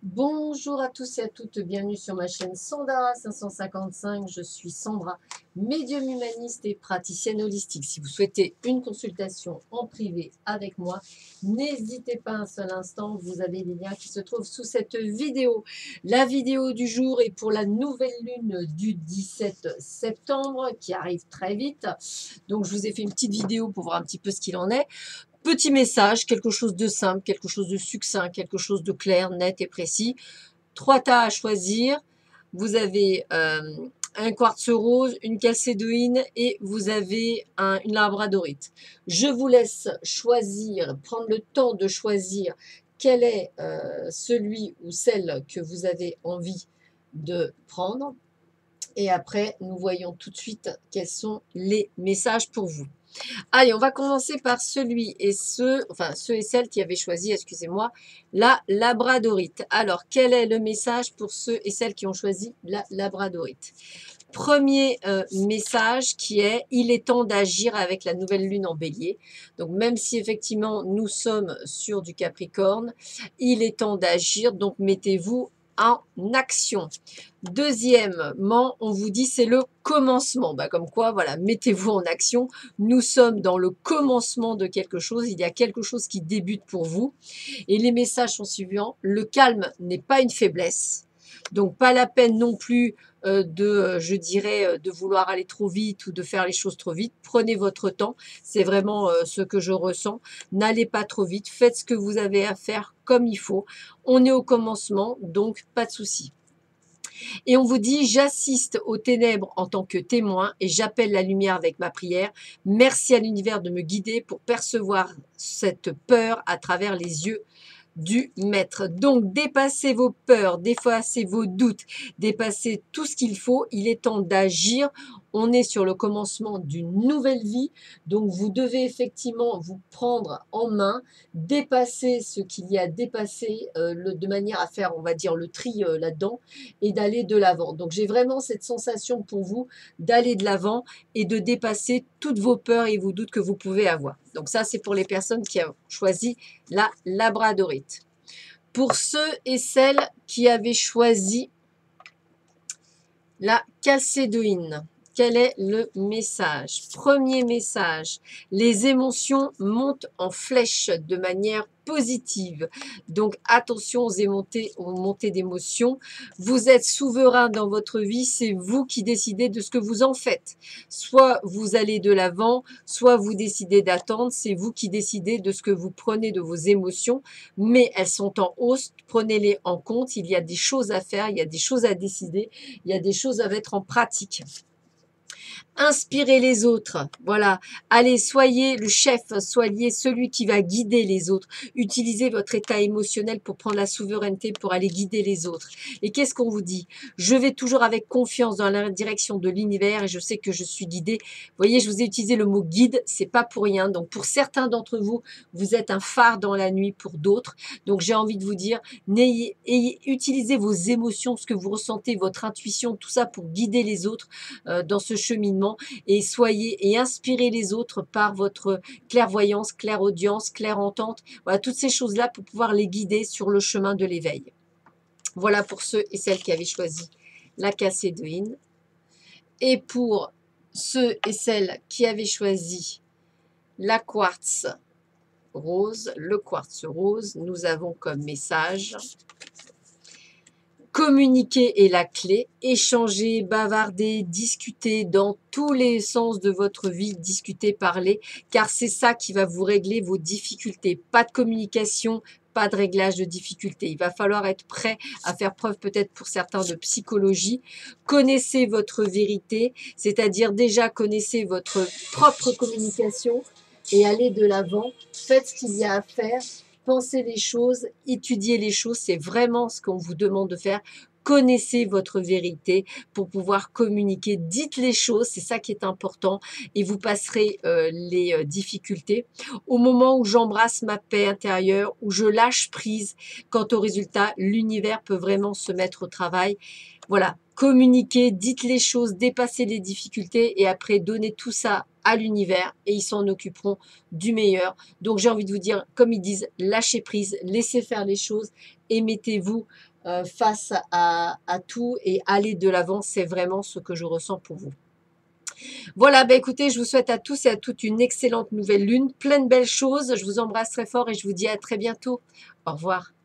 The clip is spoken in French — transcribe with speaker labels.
Speaker 1: Bonjour à tous et à toutes, bienvenue sur ma chaîne Sandara 555. Je suis Sandra, médium humaniste et praticienne holistique. Si vous souhaitez une consultation en privé avec moi, n'hésitez pas un seul instant, vous avez les liens qui se trouvent sous cette vidéo. La vidéo du jour est pour la nouvelle lune du 17 septembre qui arrive très vite. Donc je vous ai fait une petite vidéo pour voir un petit peu ce qu'il en est. Petit message, quelque chose de simple, quelque chose de succinct, quelque chose de clair, net et précis. 3 tas à choisir. Vous avez un quartz rose, une chalcédoïne et vous avez une labradorite. Je vous laisse choisir, prendre le temps de choisir quel est celui ou celle que vous avez envie de prendre. Et après, nous voyons tout de suite quels sont les messages pour vous. Allez, on va commencer par celui et ceux et celles qui avaient choisi, excusez-moi, la labradorite. Alors, quel est le message pour ceux et celles qui ont choisi la labradorite? Premier message qui est « Il est temps d'agir avec la nouvelle lune en bélier ». Donc, même si effectivement nous sommes sur du Capricorne, il est temps d'agir, donc mettez-vous en action. Deuxièmement, on vous dit c'est le commencement. Comme quoi, voilà, mettez-vous en action. Nous sommes dans le commencement de quelque chose. Il y a quelque chose qui débute pour vous. Et les messages sont suivants. Le calme n'est pas une faiblesse. Donc, pas la peine non plus je dirais, de vouloir aller trop vite ou de faire les choses trop vite. Prenez votre temps. C'est vraiment ce que je ressens. N'allez pas trop vite. Faites ce que vous avez à faire comme il faut. On est au commencement, donc pas de souci. Et on vous dit, j'assiste aux ténèbres en tant que témoin et j'appelle la lumière avec ma prière. Merci à l'univers de me guider pour percevoir cette peur à travers les yeux du maître. Donc, dépassez vos peurs, dépassez vos doutes, dépassez tout ce qu'il faut. Il est temps d'agir. On est sur le commencement d'une nouvelle vie. Donc, vous devez effectivement vous prendre en main, dépasser ce qu'il y a dépassé de manière à faire, on va dire, le tri là-dedans et d'aller de l'avant. Donc, j'ai vraiment cette sensation pour vous d'aller de l'avant et de dépasser toutes vos peurs et vos doutes que vous pouvez avoir. Donc, ça, c'est pour les personnes qui ont choisi la labradorite. Pour ceux et celles qui avaient choisi la chalcédoïne, quel est le message? Premier message, les émotions montent en flèche de manière positive. Donc attention aux montées d'émotions. Vous êtes souverain dans votre vie, c'est vous qui décidez de ce que vous en faites. Soit vous allez de l'avant, soit vous décidez d'attendre, c'est vous qui décidez de ce que vous prenez de vos émotions, mais elles sont en hausse, prenez-les en compte, il y a des choses à faire, il y a des choses à décider, il y a des choses à mettre en pratique. Inspirez les autres, voilà. Allez, soyez le chef, soyez celui qui va guider les autres. Utilisez votre état émotionnel pour prendre la souveraineté, pour aller guider les autres. Et qu'est-ce qu'on vous dit? Je vais toujours avec confiance dans la direction de l'univers et je sais que je suis guidée. Vous voyez, je vous ai utilisé le mot guide, c'est pas pour rien. Donc, pour certains d'entre vous, vous êtes un phare dans la nuit pour d'autres. Donc, j'ai envie de vous dire, utilisez vos émotions, ce que vous ressentez, votre intuition, tout ça pour guider les autres dans ce cheminement et inspirez les autres par votre clairvoyance, clairaudience, clairentente, voilà, toutes ces choses-là pour pouvoir les guider sur le chemin de l'éveil. Voilà pour ceux et celles qui avaient choisi la chalcédoïne. Et pour ceux et celles qui avaient choisi la quartz rose, le quartz rose, nous avons comme message: communiquer est la clé, échanger, bavarder, discuter dans tous les sens de votre vie, discuter, parler, car c'est ça qui va vous régler vos difficultés. Pas de communication, pas de réglage de difficultés. Il va falloir être prêt à faire preuve peut-être pour certains de psychologie. Connaissez votre vérité, c'est-à-dire déjà connaissez votre propre communication et allez de l'avant. Faites ce qu'il y a à faire. Pensez les choses, étudiez les choses, c'est vraiment ce qu'on vous demande de faire. connaissez votre vérité pour pouvoir communiquer. Dites les choses, c'est ça qui est important et vous passerez les difficultés. Au moment où j'embrasse ma paix intérieure, où je lâche prise, quant au résultat, l'univers peut vraiment se mettre au travail. Voilà, communiquez, dites les choses, dépassez les difficultés et après donnez tout ça à l'univers et ils s'en occuperont du meilleur. Donc j'ai envie de vous dire, comme ils disent, lâchez prise, laissez faire les choses et mettez-vous face à tout et allez de l'avant. C'est vraiment ce que je ressens pour vous. Voilà, bah écoutez, je vous souhaite à tous et à toutes une excellente nouvelle lune, plein de belles choses. Je vous embrasse très fort et je vous dis à très bientôt. Au revoir.